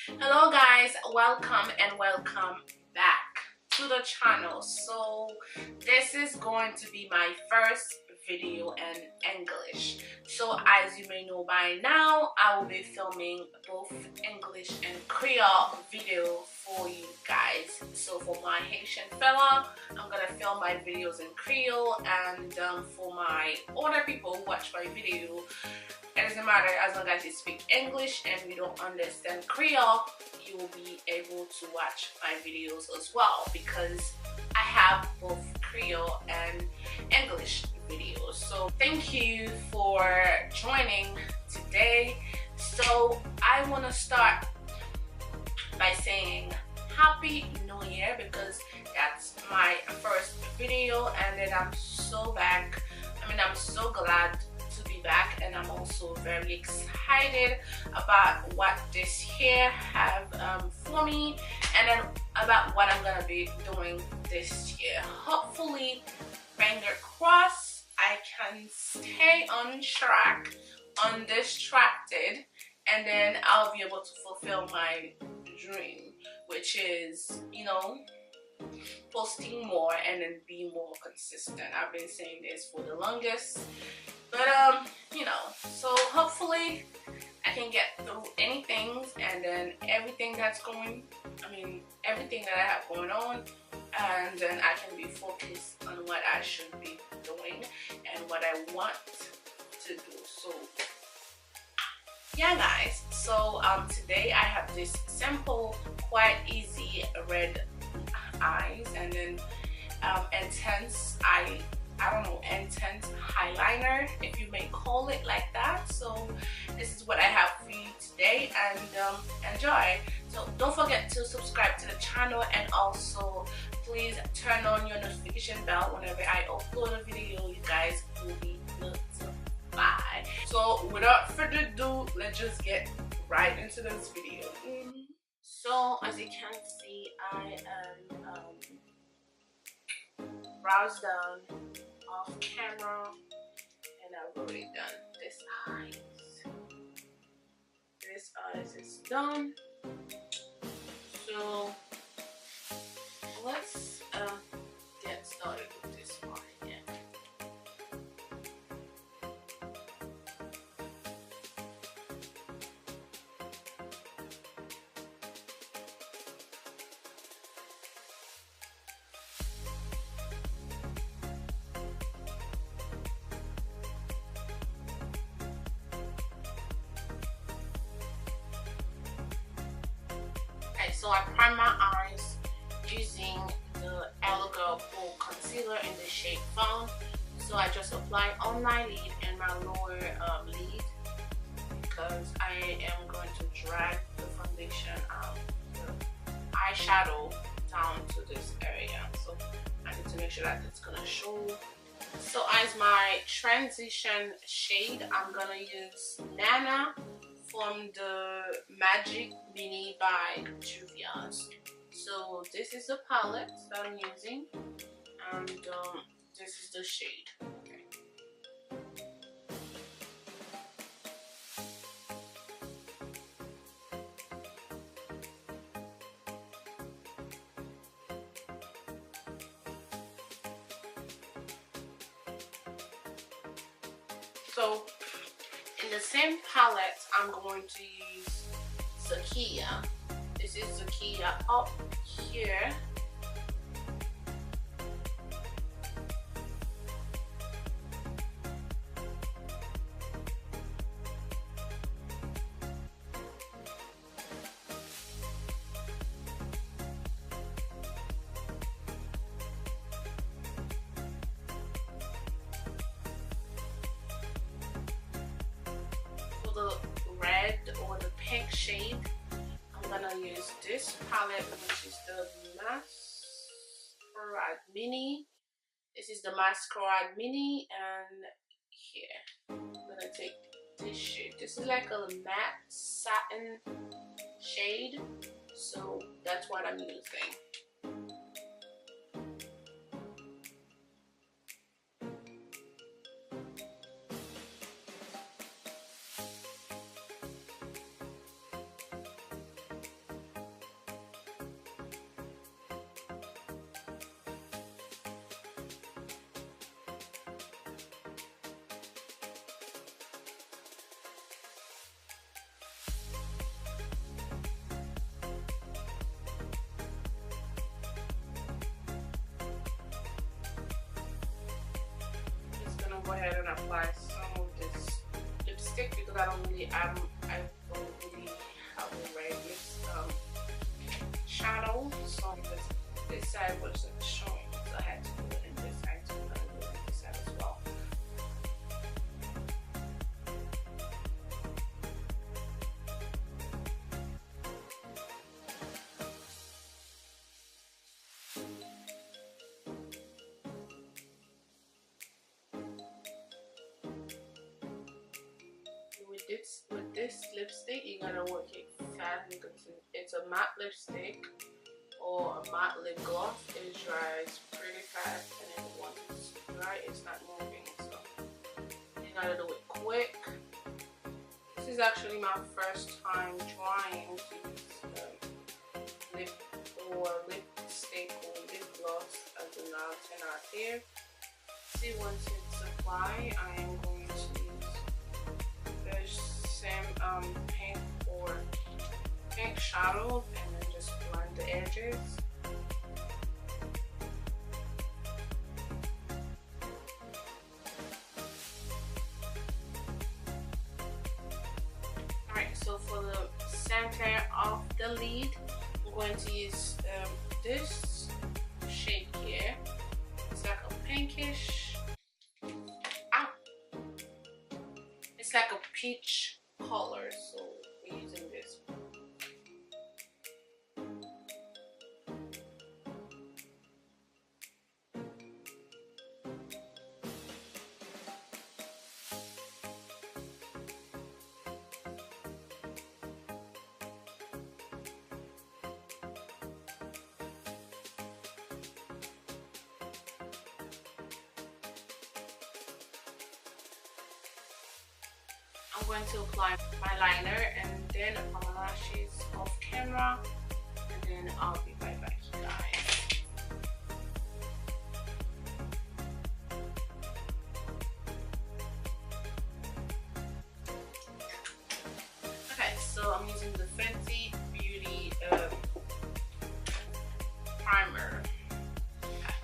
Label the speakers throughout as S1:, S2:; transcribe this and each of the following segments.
S1: Hello guys, welcome and welcome back to the channel. So this is going to be my first video in English. So as you may know by now, I will be filming both English and Creole video for you guys. So for my Haitian fella, I'm gonna film my videos in Creole, and for my older people who watch my video, it doesn't matter, as long as you speak English and you don't understand Creole, you will be able to watch my videos as well, because I have both Creole and English videos. So thank you for joining today. So I want to start by saying Happy New Year, because that's my first video, and then I'm so glad to be back, and I'm also very excited about what this year have for me, and then about what I'm gonna be doing this year. Hopefully, finger crossed, I can stay on track, undistracted, and then I'll be able to fulfill my dream, which is, posting more and then be more consistent. I've been saying this for the longest, but so hopefully I can get through anything, and then everything that I have going on, and then I can be focused on what I should be doing and what I want to do. So yeah guys, so today I have this simple, quite easy red eyes, and then intense intense highlighter, if you may call it like that. So this is what I have for you today, and enjoy. So don't forget to subscribe to the channel, and also please turn on your notification bell. Whenever I upload a video, you guys will be notified. So without further ado, let's just get right into this video. So as you can see, I am browsed down off camera, and I've already done this eyes. This eyes is done. So let's get started with this part again. So I prime my eyes using the LEVRE concealer in the shade Fawn. So I just apply on my lid and my lower lid, because I am going to drag the foundation out, the eyeshadow down to this area. So I need to make sure that it's gonna show. So as my transition shade, I'm gonna use Nana from the Magic Mini by Juvia's. So this is the palette that I'm using, and this is the shade. Okay. So in the same palette, I'm going to use Zakia. This is Zakia up here. The red or the pink shade, I'm gonna use this palette, which is the Masquerade Mini. This is the Masquerade Mini, and here I'm gonna take this shade. This is like a matte satin shade, so that's what I'm using. go ahead and apply some of this lipstick because I don't really have a red shadow. So this side wasn't showing, so I had to do it in this side. So I'm gonna do it in this side as well. With this lipstick, you gotta work it fast because it's a matte lipstick or a matte lip gloss. It dries pretty fast, and then once it's dry, it's not moving. So you gotta do it quick. This is actually my first time trying to use lip or lipstick or lip gloss as an alternative. See, once it's applied, I am going to use the same pink shadow and then just blend the edges. Alright, so for the center of the lid, I'm going to use this shade here. It's like a pinkish, it's like a peach color, so we're using this. I'm going to apply my liner and then apply my lashes off camera, and then I'll be right back, you guys. Okay, so I'm using the Fenty Beauty primer. Okay.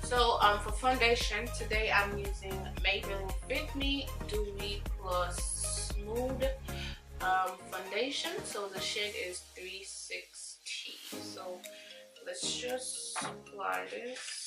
S1: So for foundation today, I'm using Maybelline Fit Me Dewy Plus Smooth foundation. So the shade is 360. So let's just apply this.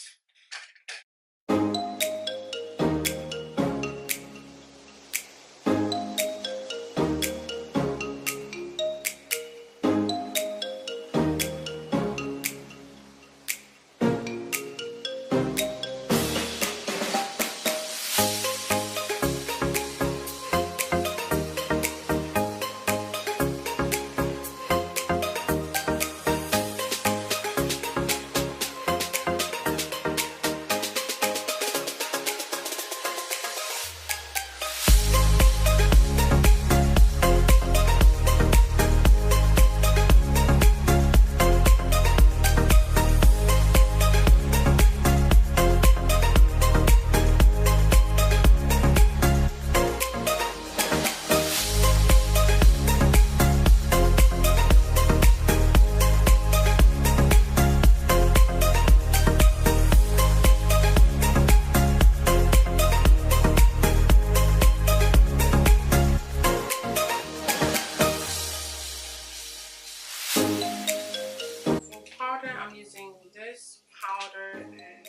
S1: I'm using this powder, and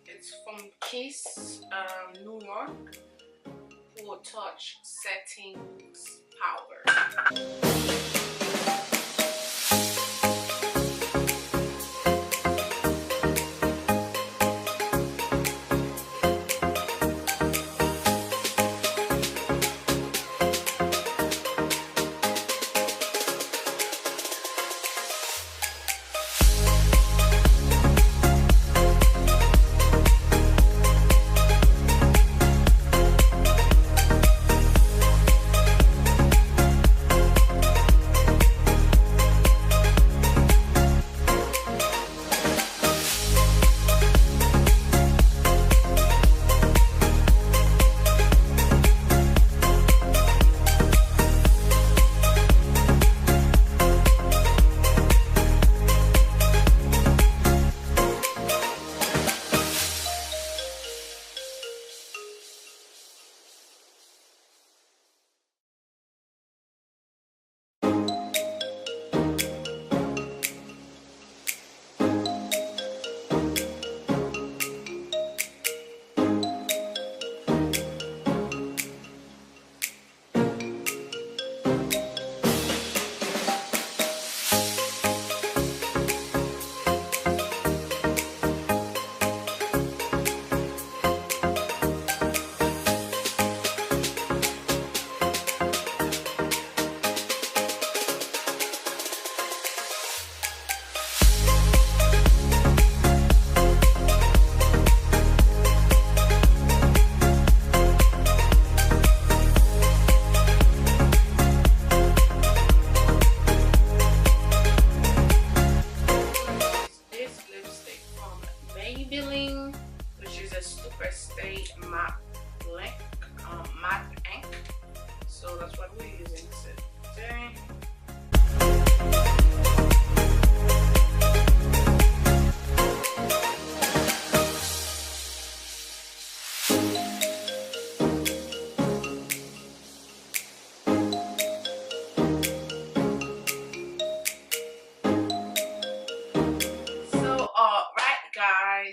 S1: it's from Kiss New York Full Touch Settings Powder.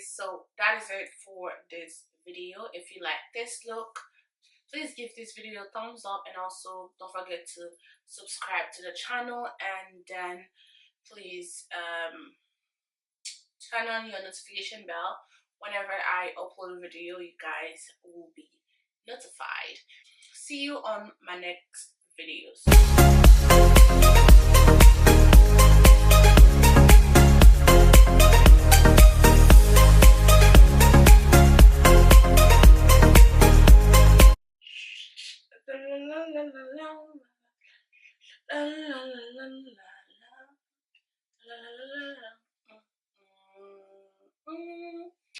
S1: guys, so that is it for this video. If you like this look, please give this video a thumbs up, and also don't forget to subscribe to the channel, and then please turn on your notification bell. Whenever I upload a video, you guys will be notified. See you on my next videos.